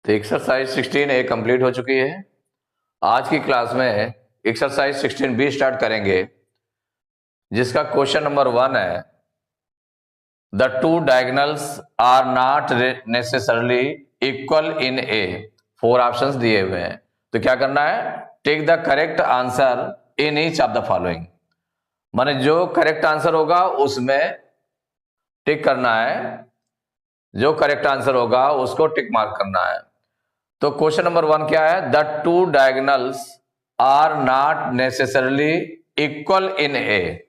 तो exercise 16A complete हो चुकी है। आज की क्लास में एक्सरसाइज 16B स्टार्ट करेंगे, जिसका क्वेश्चन नंबर 1 है the two diagonals are not necessarily equal in a. 4 options दिए हुए हैं, तो क्या करना है, take the correct answer in each of the following. माने जो करेक्ट आंसर होगा उसमें टिक करना है, जो करेक्ट आंसर होगा उसको टिक मार्क करना है। तो क्वेश्चन नंबर 1 क्या है, the two diagonals are not necessarily equal in a.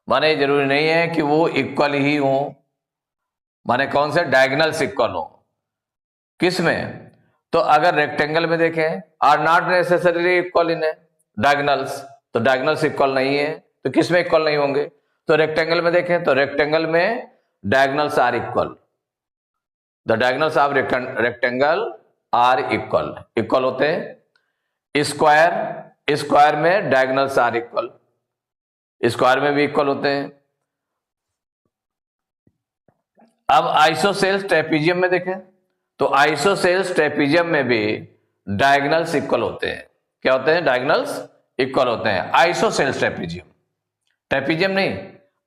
माने जरूरी नहीं है कि वो इक्वल ही हो। माने कौन से डायगोनल्स इक्वल हो, किस में? तो अगर रेक्टेंगल में देखें, are not necessarily equal in a diagonals, तो डायगोनल्स इक्वल नहीं है, तो किस में इक्वल नहीं होंगे? तो रेक्टेंगल में देखें तो रेक्टेंगल में diagonals are equal, the diagonals of rectangle are equal, equal होते हैं। स्क्वायर, स्क्वायर में डायगोनल्स आर इक्वल, स्क्वायर में भी इक्वल होते हैं। अब आइसोसेल्स ट्रेपीजियम में देखें तो आइसोसेल्स ट्रेपीजियम में भी डायगोनल्स इक्वल होते हैं। क्या होते हैं? डायगोनल्स इक्वल होते हैं। आइसोसेल्स ट्रेपीजियम, ट्रेपीजियम नहीं,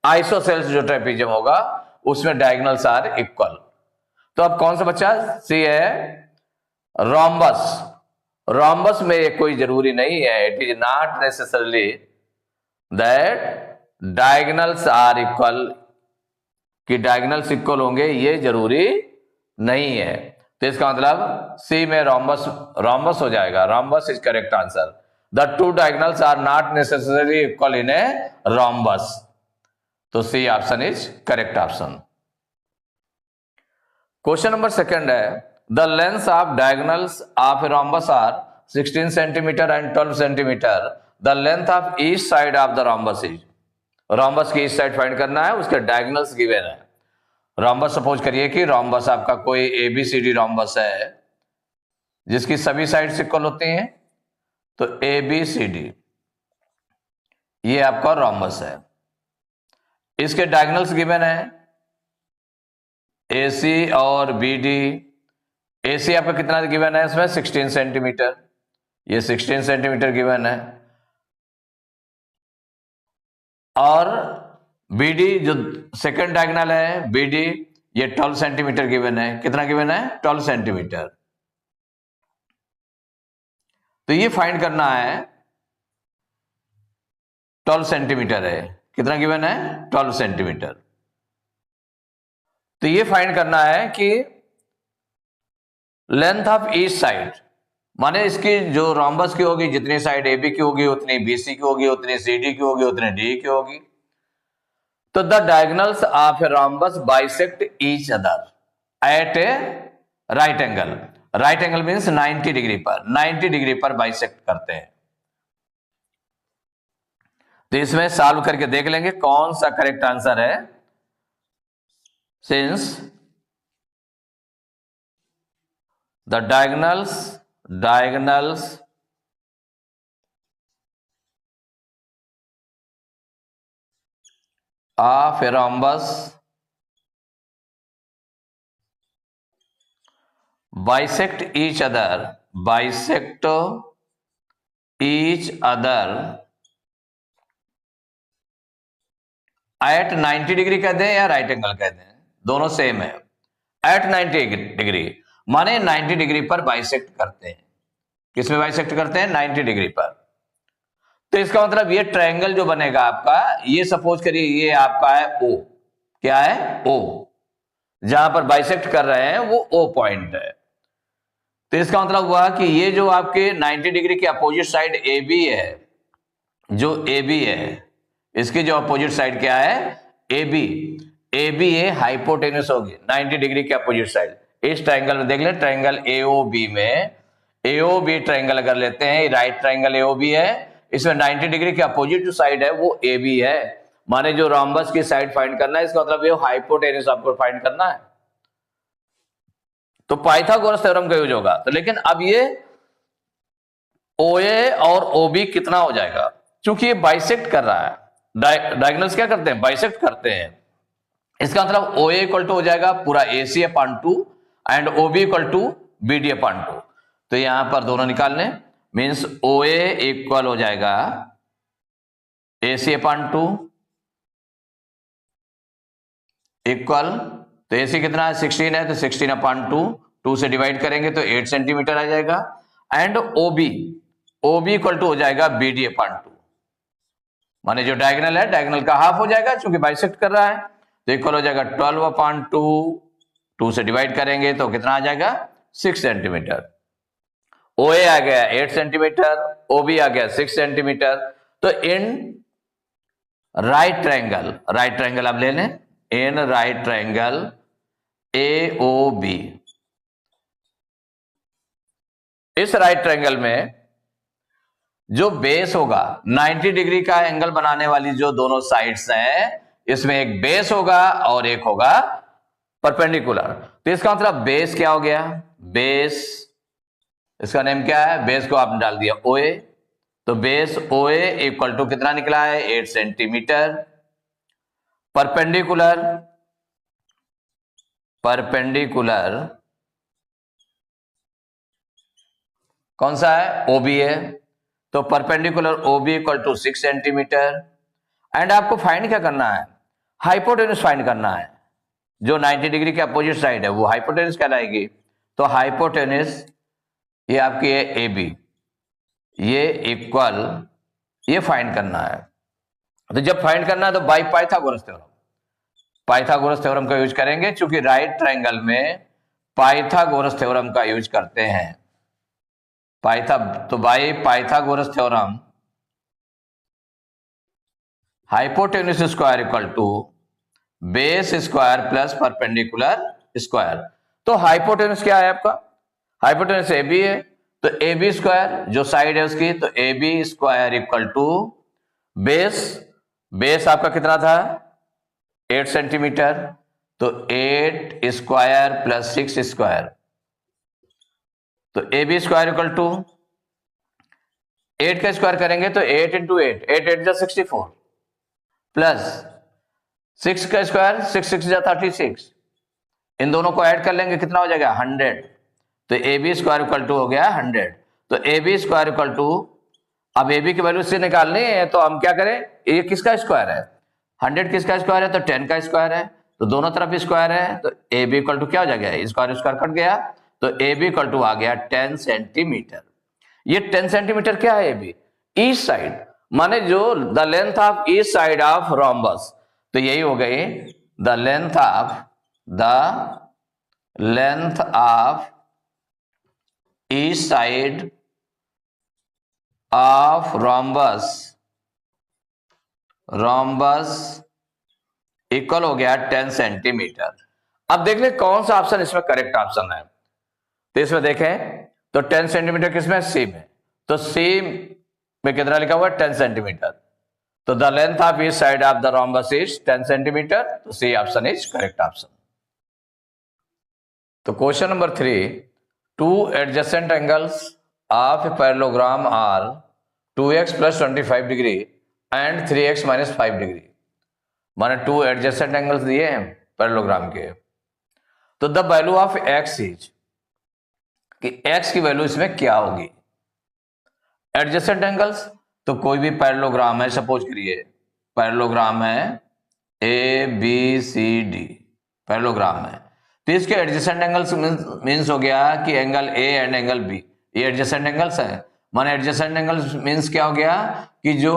आइसोसेल्स जो ट्रेपीजियम होगा उसमें डायगोनल्स आर इक्वल। तो अब कौन सा बच्चा? सी है रोम्बस। रोम्बस में कोई जरूरी नहीं है, it is not necessarily that diagonals are equal, कि डायगोनल्स इक्वल होंगे ये जरूरी नहीं है। तो इसका मतलब सी में रोम्बस, रोम्बस हो जाएगा। Rhombus is correct answer. The two diagonals are not necessarily equal in a rhombus. तो C option is correct option. Question number 2 है the length of diagonals of a rhombus are 16 centimetre and 12 centimetre. The length of each side of the rhombus is. Rhombus की each side find करना है, उसके diagonals given है। Rhombus suppose करिए कि rhombus आपका कोई एबीसीडी रोम्बस है जिसकी सभी साइड्स इक्वल होती हैं, तो एबीसीडी ये आपका रोम्बस है। इसके डायगोनल्स गिवन है AC और BD। AC आपका कितना गिवन है इसमें? 16 सेंटीमीटर, ये 16 सेंटीमीटर गिवन है। और BD जो सेकंड डायगोनल है BD, ये 12 सेंटीमीटर गिवन है। कितना गिवन है? 12 सेंटीमीटर। तो ये फाइंड करना है, 12 सेंटीमीटर है। कितना गिवन है? 12 सेंटीमीटर। तो ये फाइंड करना है कि लेंथ ऑफ ईच साइड, माने इसकी जो रोम्बस की होगी, जितनी साइड AB की होगी उतनी BC की होगी, उतनी CD की होगी, उतनी DE की होगी। तो the diagonals of a rhombus bisect each other at A right angle. Right angle means 90 degree पर, 90 डिग्री पर बाइसेक्ट करते हैं। तो इसमें सॉल्व करके देख लेंगे कौन सा करेक्ट आंसर है। Since the diagonals of a rhombus bisect each other at 90 degree कह दें या राइट एंगल कह दें, दोनों सेम है। एट 90 डिग्री माने 90 डिग्री पर बाइसेक्ट करते हैं। किसमें बाइसेक्ट करते हैं? 90 डिग्री पर। तो इसका मतलब ये ट्रायंगल जो बनेगा आपका, ये सपोज करिए ये आपका है O। क्या है? O। जहां पर बाइसेक्ट कर रहे हैं वो O पॉइंट है। तो इसका मतलब हुआ कि ये जो आपके 90 डिग्री के अपोजिट साइड AB है, जो AB है, इसकी जो अपोजिट साइड क्या है? AB। AB ये हाइपोटेन्यूस होगी 90 डिग्री के अपोजिट साइड। इस ट्रायंगल में देख लें, ट्रायंगल AOB में, AOB ट्रायंगल अगर लेते हैं, राइट ट्रायंगल AOB है, इसमें 90 डिग्री के अपोजिट जो साइड है वो AB है। माने जो रोम्बस की साइड फाइंड करना है, इसका मतलब ये हाइपोटेन्यूस आपको फाइंड करना है। तो पाइथागोरस थ्योरम का यूज होगा। तो लेकिन अब ये OA और OB कितना हो जाएगा? क्योंकि ये बाइसेक्ट कर रहा है, डायगोनल्स क्या करते हैं? बाइसेक्ट करते हैं। इसका मतलब OA इक्वल टू हो जाएगा पूरा AC upon 2 and O B equal to B D upon 2। तो यहां पर दोनों निकालने, मीन्स ओ ए इक्वल हो जाएगा ए सी अपॉन 2 इक्वल, तो ए सी कितना है 16 है, तो 16 अपॉन 2 से डिवाइड करेंगे तो 8 सेंटीमीटर आ जाएगा। And O B equal to हो जाएगा बी डी अपॉन 2, माने जो डायगोनल है डायगोनल का हाफ हो जाएगा क्योंकि बाइसेक्ट कर रहा है, तो इक्वल हो जाएगा 12 अपॉन 2 से डिवाइड करेंगे तो कितना आ जाएगा 6 सेंटीमीटर। ओ ए आ गया 8 सेंटीमीटर, ओ बी आ गया 6 सेंटीमीटर। तो इन राइट ट्रायंगल आप ले लें, in right triangle A O B, इस राइट ट्रायंगल में जो बेस होगा 90 डिग्री का एंगल बनाने वाली जो दोनों साइड्स हैं, इसमें एक बेस होगा और एक होगा परपेंडिकुलर। तो इसका मतलब बेस क्या हो गया, बेस इसका नेम क्या है, बेस को आपने डाल दिया ओ ए, तो base O A equal to कितना निकला है 8 सेंटीमीटर। परपेंडिकुलर कौन सा है, ओ बी है, तो perpendicular O B equal to 6 centimetre. And आपको फाइंड क्या करना है, हाइपोटेन्यूज फाइंड करना है, जो 90 डिग्री के अपोजिट साइड है वो हाइपोटेन्यूज कहलाएगी। तो हाइपोटेन्यूज ये आपकी है ए बी, ये इक्वल, ये फाइंड करना है। तो जब फाइंड करना है तो बाय पाइथागोरस थ्योरम का यूज करेंगे, क्योंकि राइट ट्रायंगल में पाइथागोरस थ्योरम का यूज करते हैं। तो by Pythagoras theorem hypotenuse square equal to base square plus perpendicular square. तो हाइपोटेन्यूज क्या है आपका, हाइपोटेन्यूज ए बी है, तो ए बी स्क्वायर जो साइड है उसकी, तो A B square equal to base आपका कितना था 8 सेंटीमीटर, तो 8 स्क्वायर प्लस 6 स्क्वायर, तो A B square equal to 8 का स्क्वायर करेंगे तो 8 इंटू 8, 8 जा 64 प्लस 6 का स्क्वायर 6 जा 36, इन दोनों को ऐड कर लेंगे कितना हो जाएगा 100, तो A B square equal to हो गया 100। तो A B square equal to, अब ए बी की वैल्यू से निकालनी है तो हम क्या करें, ये किसका स्क्वायर है 100 किसका स्क्वायर है, तो 10 का स्क्वायर है, तो दोनों तरफ स्क्वायर है, तो ए बी इक्वल टू क्या हो जाएगा, स्क्वायर कट गया, तो ए बी इक्वल टू आ गया 10 सेंटीमीटर। ये 10 सेंटीमीटर क्या है, ए बी ईस्ट साइड, माने जो the length of east side of rhombus, तो यही हो गई the length of east side of rhombus equal हो गया 10 सेंटीमीटर। अब देख ले कौन सा ऑप्शन इसमें करेक्ट ऑप्शन है, तो इसमें देखें तो 10 सेंटीमीटर किसमें, सी में, तो सी में कितना लिखा हुआ है 10 सेंटीमीटर, तो the length of each side of the rhombus is 10 centimetre, तो C option is correct option. तो question number 3, two adjacent angles of a parallelogram are 2x + 25 degree and 3x - 5 degree, माने टू एडजेसेंट एंगल्स दिए हैं parallelogram के, तो the value of x is, कि x की value इसमें क्या होगी। एडजेसेंट एंगल्स तो कोई भी पैरेललोग्राम है, सपोज करिए पैरेललोग्राम है A B C D parallelogram है, तो इसके एडजेसेंट एंगल्स मीन्स हो गया कि angle A and angle B, ये एडजेसेंट एंगल्स है, माने एडजेसेंट एंगल्स मीन्स क्या हो गया कि जो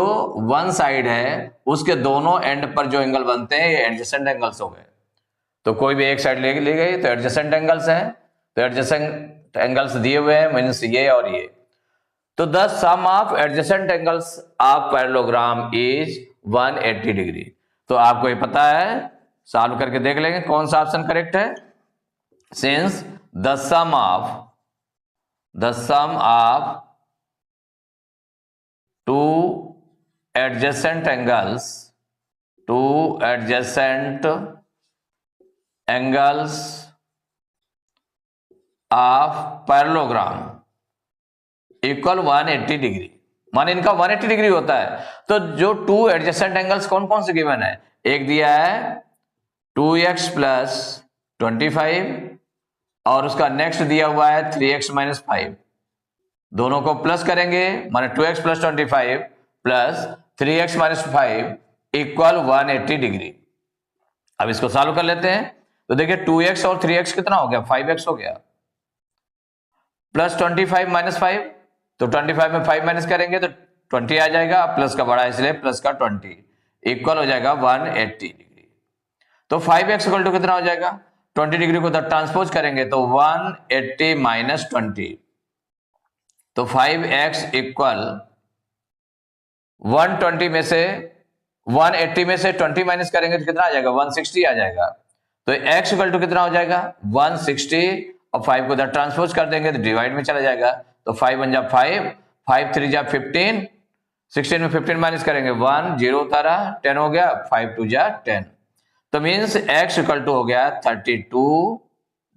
वन साइड है उसके दोनों एंड पर जो एंगल बनते हैं ये एडजेसेंट एंगल्स हो गए। तो कोई भी एक साइड ले गई तो एडजेसेंट एंगल्स हैं, तो एडजेसेंट एंगल्स दिए हुए हैं मीन्स ये और ये, तो the sum of adjacent angles of parallelogram is 180 degree. तो आपको ये पता है, सॉल्व करके देख लेंगे कौन सा ऑप्शन करेक्ट है, since the sum of two adjacent angles of parallelogram equal 180 degree, माने इनका 180 डिग्री होता है। तो जो टू एडजेसेंट एंगल्स कौन कौन से गिवन है, एक दिया है 2x + 25 और उसका नेक्स्ट दिया हुआ है 3x माइनस 5, दोनों को प्लस करेंगे माने 2x plus 25 plus 3x minus 5 equal 180 degree. अब इसको सॉल्व कर लेते हैं। तो देखिए 2x और 3x कितना हो गया, 5x हो गया, प्लस 25 माइनस 5, तो 25 में 5 माइनस करेंगे तो 20 आ जाएगा, प्लस का बड़ा इसलिए प्लस का 20 इक्वल हो जाएगा 180 डिग्री। तो 5x इक्वल टू कितना हो जाएगा, 20 डिग्री को ट्रांसपोज करेंगे तो 180 माइनस 20, तो 5x इक्वल 120 में से 180 में से 20 माइनस करेंगे तो कितना आ जाएगा, 160 आ जाएगा। तो x इक्वल टू कितना हो जाएगा 160, और 5 को ट्रांसपोज कर देंगे तो डिवाइड में चला जाएगा, तो 5 1 जा 5, 5 3 जा 15, 16 में 15 माइनस करेंगे 1 0 उतारा 10 हो गया, 5 2 जा 10, तो मीन्स x इक्वल टू हो गया 32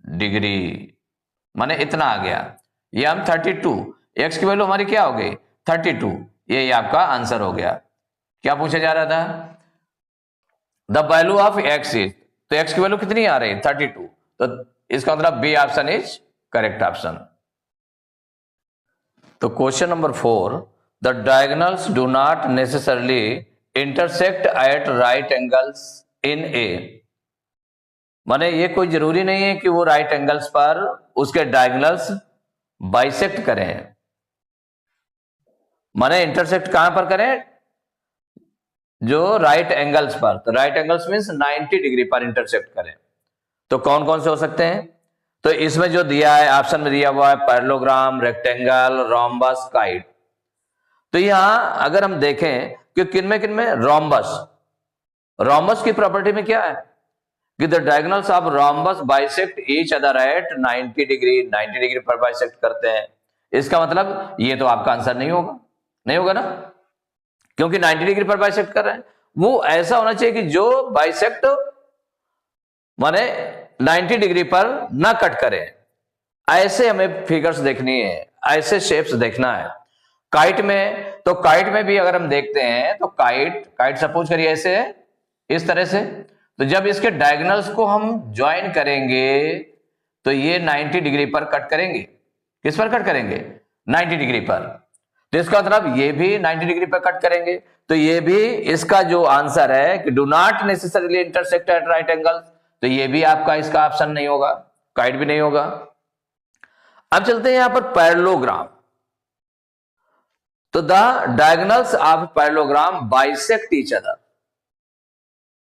डिग्री, माने इतना आ गया। ये हम 32, x की वैल्यू हमारी क्या हो गई 32, ये आपका आंसर हो गया। क्या पूछा जा रहा था, the value of x is, तो x की वैल्यू कितनी आ रही है 32, तो इसका मतलब B option is correct option. तो question number 4, the diagonals do not necessarily intersect at right angles in a, माने ये कोई जरूरी नहीं है कि वो राइट एंगल्स पर उसके डायगोनल्स बाइसेक्ट करें, माने इंटरसेक्ट कहां पर करें, जो राइट एंगल्स पर, तो राइट एंगल्स मींस 90 डिग्री पर इंटरसेक्ट करें। तो कौन कौन से हो सकते हैं, तो इसमें जो दिया है ऑप्शन में दिया हुआ है पैरेललोग्राम, रेक्टेंगल, रोम्बस, काइट। तो यहां अगर हम देखें कि किन में रोम्बस की प्रॉपर्टी में क्या है कि the diagonals of rhombus bisect each other at 90 degree, 90 degree पर बाइसेक्ट करते हैं। इसका मतलब ये तो आपका आंसर नहीं होगा ना, क्योंकि 90 डिग्री पर बाइसेक्ट कर रहे हैं। वो ऐसा होना चाहिए कि जो बाइसेक्ट माने 90 डिग्री पर ना कट करे, ऐसे हमें फिगर्स देखनी है, ऐसे शेप्स देखना है। काइट में, तो काइट में भी अगर हम देखते हैं तो काइट सपोज करिए ऐसे है, इस तरह से, तो जब इसके डायगोनल्स को हम ज्वाइन करेंगे तो ये 90 डिग्री पर कट करेंगे। किस पर कट करेंगे, 90 डिग्री पर, तो इसका मतलब ये भी 90 डिग्री पर कट करेंगे। तो ये भी इसका जो आंसर है कि do not necessarily intersect at right angle, तो ये भी आपका इसका ऑप्शन नहीं होगा, काइट भी नहीं होगा। अब चलते हैं यहां पर पैरेललोग्राम। तो the diagonals of parallelogram bisect each other,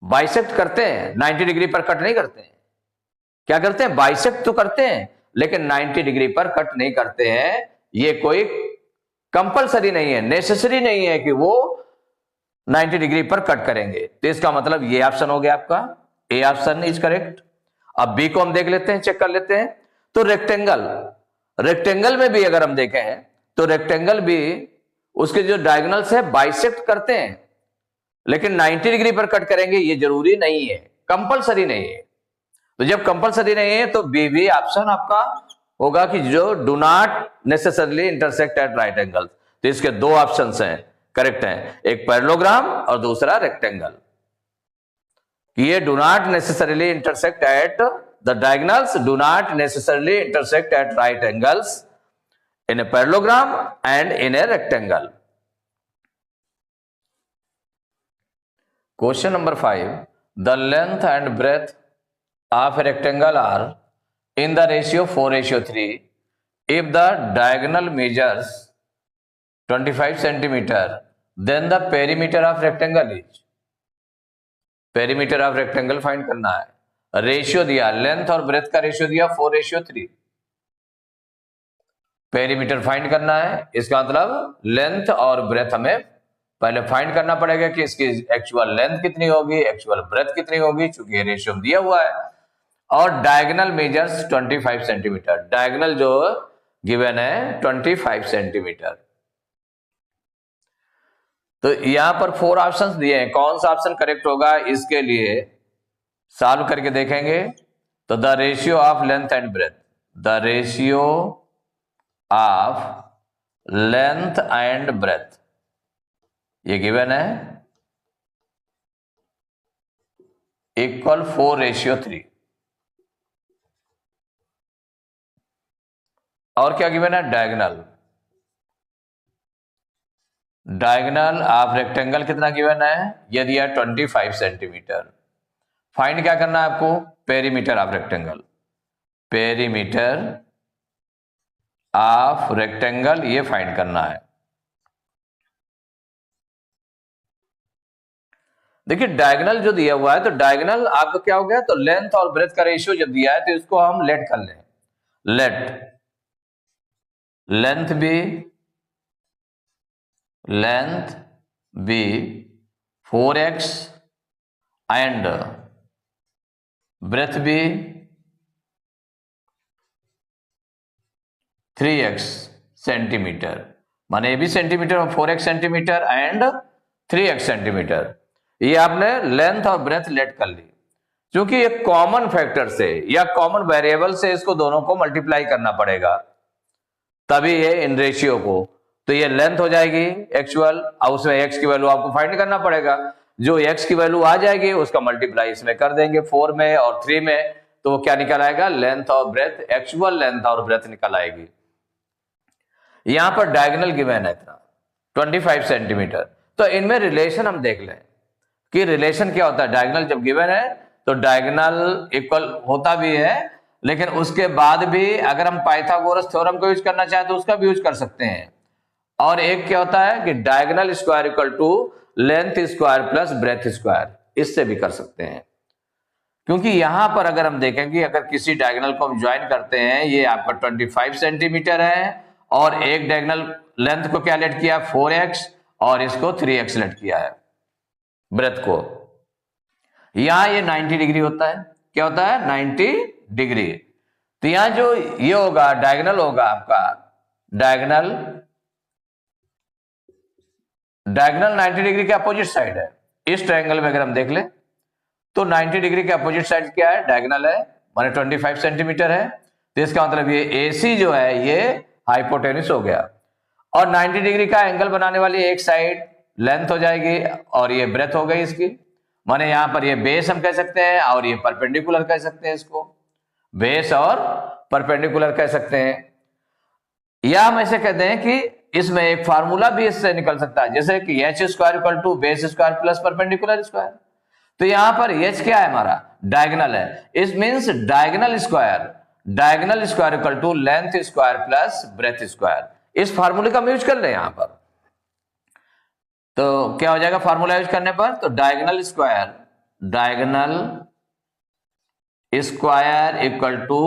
bisect करते हैं, 90 डिग्री पर कट नहीं करते हैं। क्या करते हैं, बाइसेक्ट तो करते हैं लेकिन 90 डिग्री पर कट नहीं करते हैं। ये कोई कंपलसरी नहीं है, नेसेसरी नहीं है कि वो 90 डिग्री पर कट करेंगे। तो इसका मतलब ये ऑप्शन हो गया आपका, ए ऑप्शन इज करेक्ट। अब बी को हम देख लेते हैं, चेक कर लेते हैं। तो रेक्टेंगल में भी अगर हम देखें तो रेक्टेंगल भी उसके जो डायगोनल्स है बाइसेक्ट करते हैं, लेकिन 90 डिग्री पर कट करेंगे ये जरूरी नहीं है, कंपलसरी नहीं है। तो जब कंपलसरी नहीं है तो बी भी ऑप्शन आपका होगा कि जो do not necessarily intersect at right angle. तो इसके दो ऑप्शंस हैं, करेक्ट हैं, एक पैरेललोग्राम और दूसरा रेक्टेंगल। ये do not necessarily intersect eight, the diagonals do not necessarily intersect at right angles in a parallelogram and in a rectangle. Question number 5, the length and breadth of a rectangle are in the ratio 4:3 if the diagonal measures 25 centimeter, then the perimeter of rectangle is, perimeter of rectangle find करना है, ratio दिया, length और breath का ratio दिया 4:3, perimeter find करना है। इसका मतलब लेंथ और ब्रेथ हमें पहले फाइंड करना पड़ेगा कि इसकी एक्चुअल लेंथ कितनी होगी, एक्चुअल ब्रेथ कितनी होगी, चूंकि रेशियो दिया हुआ है। और डायगोनल मेजर्स 25 सेंटीमीटर, डायगोनल जो गिवन है 25 सेंटीमीटर। तो यहां पर 4 ऑप्शंस दिए हैं, कौन सा ऑप्शन करेक्ट होगा इसके लिए सॉल्व करके देखेंगे। तो the ratio of length and breadth, the ratio of length and breadth ये गिवन है इक्वल 4:3। और क्या गिवन है, डायगोनल, डायगोनल ऑफ रेक्टेंगल कितना गिवन है, ये दिया 25 सेंटीमीटर। फाइंड क्या करना है आपको, perimeter of rectangle, perimeter of rectangle ये फाइंड करना है। देखिए डायगोनल जो दिया हुआ है, तो डायगोनल आपको क्या हो गया, तो लेंथ और ब्रेथ का रेशियो जब दिया है तो इसको हम लेट कर लें, let length be 4x and breadth be 3x centimetre, माने ये भी सेंटीमीटर और 4x centimetre and 3x centimetre. ये आपने लेंथ और ब्रेथ लेट कर ली, क्योंकि ये कॉमन फैक्टर से या कॉमन वेरिएबल से इसको दोनों को मल्टीप्लाई करना पड़ेगा, तभी ये इन रेशियो को, तो ये लेंथ हो जाएगी एक्चुअल और उसमें x की वैल्यू आपको फाइंड करना पड़ेगा। जो x की वैल्यू आ जाएगी उसका मल्टीप्लाई इसमें कर देंगे 4 में और 3 में, तो वो क्या निकल आएगा, लेंथ और ब्रेथ, एक्चुअल लेंथ और ब्रेथ निकल आएगी। यहां पर डायगोनल गिवन है इतना 25 सेंटीमीटर। तो इनमें रिलेशन हम देख लें कि रिलेशन क्या होता है। डायगोनल जब गिवन है तो डायगोनल इक्वल होता भी है, लेकिन उसके बाद भी अगर हम पाइथागोरस थ्योरम को यूज करना चाहें तो उसका भी यूज कर सकते हैं। और एक क्या होता है कि diagonal square equal to length square plus breadth square, इससे भी कर सकते हैं। क्योंकि यहां पर अगर हम देखेंगे, अगर किसी डायगोनल को हम ज्वाइन करते हैं, ये आपका 25 सेंटीमीटर है और एक डायगोनल लेंथ को क्या लेट किया 4x और इसको 3x लेट किया है ब्रेथ को। यहां ये 90 डिग्री होता है, क्या होता है 90 डिग्री। तो यहां जो ये होगा डायगोनल होगा आपका, डायगोनल 90 डिग्री के अपोजिट साइड है। इस ट्रायंगल में अगर हम देख ले तो 90 डिग्री के अपोजिट साइड क्या है, डायगोनल है, माने 25 सेंटीमीटर है। तो इसका मतलब ये AC जो है ये हाइपोटेन्यूस हो गया, और 90 डिग्री का एंगल बनाने वाली एक साइड लेंथ हो जाएगी और ये ब्रेथ हो गई इसकी, माने यहां पर ये बेस हम कह सकते हैं और ये परपेंडिकुलर कह सकते हैं, इसको बेस और परपेंडिकुलर कह सकते हैं। या हम ऐसे कहते हैं कि इसमें एक फार्मूला भी इससे निकल सकता है, जैसे कि h square equal to base square plus perpendicular square. तो यहां पर h क्या है, हमारा डायगोनल है, इस means diagonal square equal to length square plus breadth square. इस फार्मूले का हम यूज कर ले यहां पर, तो क्या हो जाएगा फार्मूला यूज करने पर, तो diagonal square equal to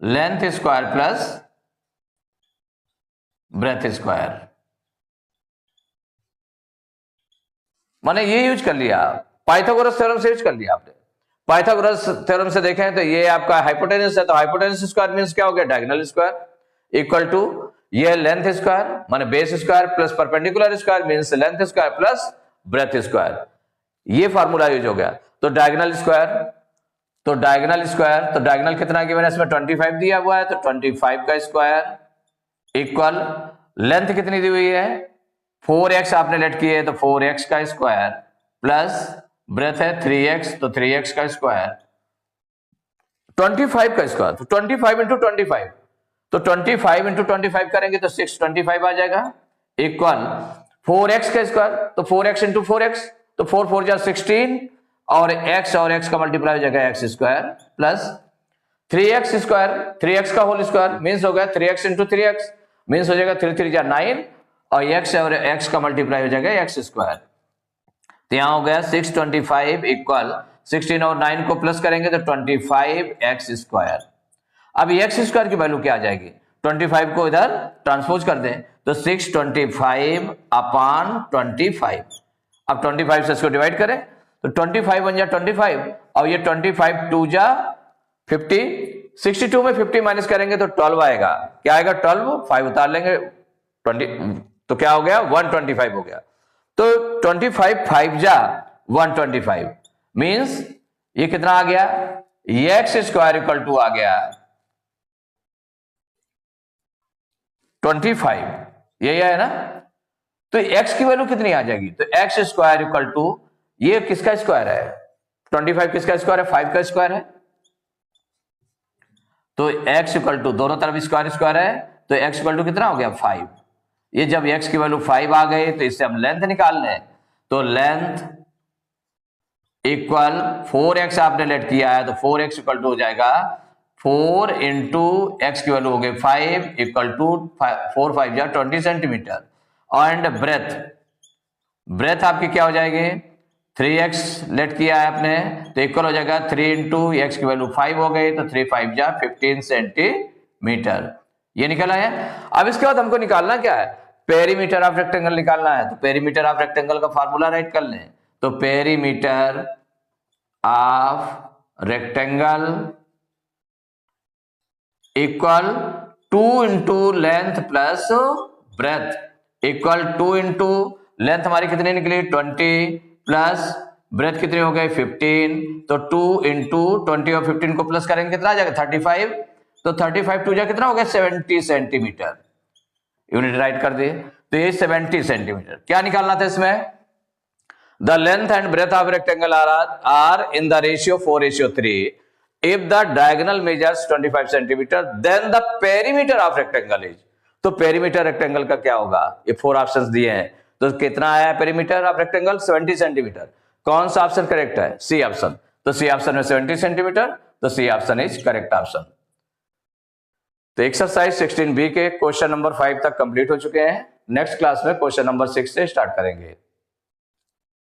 length square plus breadth square, माने ये यूज कर लिया। पाइथागोरस थ्योरम से यूज कर लिया आपने। पाइथागोरस थ्योरम से देखें तो ये आपका हाइपोटेन्यूस है, तो हाइपोटेन्यूस स्क्वायर मींस क्या हो गया, डायगोनल स्क्वायर इक्वल टू ये लेंथ स्क्वायर माने base square plus perpendicular square means length square plus breadth square, ये फार्मूला यूज हो गया। तो डायगोनल कितना गिवन है इसमें 25 दिया हुआ है, तो 25 का स्क्वायर इक्वल लेंथ कितनी दी हुई है 4x आपने लेट किए, तो 4x का स्क्वायर प्लस ब्रेथ है 3x, तो 3x का स्क्वायर 25 का स्क्वायर, तो 25 इंटू 25, तो 25 इंटू 25 करेंगे तो 625 आ जाएगा इक्वल 4x का स्क्वायर, तो 4x इंटू 4x, तो 4 4 जा 16 और x का मल्टीप्लाई हो जाएगा x square plus 3x square, 3x का होल स्क्वायर मीन्स हो गया 3x इंटू 3x मीन्स हो जाएगा 3 3 जा 9 और x का मल्टीप्लाई हो जाएगा x स्क्वायर। तो यहां हो गया 625 इक्वल 16 और 9 को प्लस करेंगे तो 25x स्क्वायर। अब x स्क्वायर की वैल्यू क्या आ जाएगी, 25 को इधर ट्रांसपोज कर दें तो 625 अपान 25, अब 25 से इसको डिवाइड करें तो 25 बन जा 25 और ये 25 2 जा 50, 62 में 50 माइनस करेंगे तो 12 आएगा, क्या आएगा 12, 5 उतार लेंगे 20, तो क्या हो गया 125 हो गया। तो 25 5 जा 125 मींस ये कितना आ गया, x स्क्वायर इक्वल टू आ गया 25, यही है ना। तो x की वैल्यू कितनी आ जाएगी, तो x स्क्वायर इक्वल टू ये किसका स्क्वायर है 25 किसका स्क्वायर है 5 का स्क्वायर है, तो x इक्वल टू, दोनों तरफ स्क्वायर स्क्वायर है, तो x इक्वल टू कितना हो गया 5। ये जब x की वैल्यू 5 आ गई तो इससे हम लेंथ निकाल लें, तो लेंथ इक्वल 4x आपने लेट किया है, तो 4x इक्वल टू हो जाएगा 4 इंटू एक्स की वैल्यू हो गई 5 इक्वल टू 4 5 जा 20 सेंटीमीटर। एंड ब्रेथ आपकी क्या हो जाएगी, 3x लेट किया है आपने, तो इक्वल हो जाएगा 3 इंटू एक्स की वैल्यू 5 हो गई, तो 3 5 जा 15 सेंटीमीटर। ये निकला है। अब इसके बाद हमको निकालना क्या है, पेरीमीटर ऑफ रेक्टेंगल निकालना है। तो पेरीमीटर ऑफ रेक्टेंगल का फार्मूला राइट कर लें, तो perimeter of rectangle equal 2 into length plus breadth equal 2 into length हमारी कितनी निकली 20 प्लस ब्रेथ कितनी हो गई 15, तो 2 इंटू 20 और 15 को प्लस करेंगे कितना आ जाएगा 35, तो 35 टू जा कितना हो गया 70 सेंटीमीटर। यूनिट राइट कर दिए, तो ये 70 सेंटीमीटर। क्या निकालना था इसमें, the length and breadth of rectangle are in the ratio 4:3। If the diagonal measures 25 centimeter, then the perimeter of rectangle is, तो पेरीमीटर रेक्टेंगल का क्या होगा, ये 4 ऑप्शंस दिए हैं, तो कितना आया पेरीमीटर ऑफ रेक्टेंगल 70 सेंटीमीटर। कौन सा ऑप्शन करेक्ट है, सी ऑप्शन, तो सी ऑप्शन में 70 सेंटीमीटर, तो C option is correct option. तो एक्सरसाइज 16B के क्वेश्चन नंबर 5 तक कंप्लीट हो चुके हैं। नेक्स्ट क्लास में क्वेश्चन नंबर 6 से स्टार्ट करेंगे।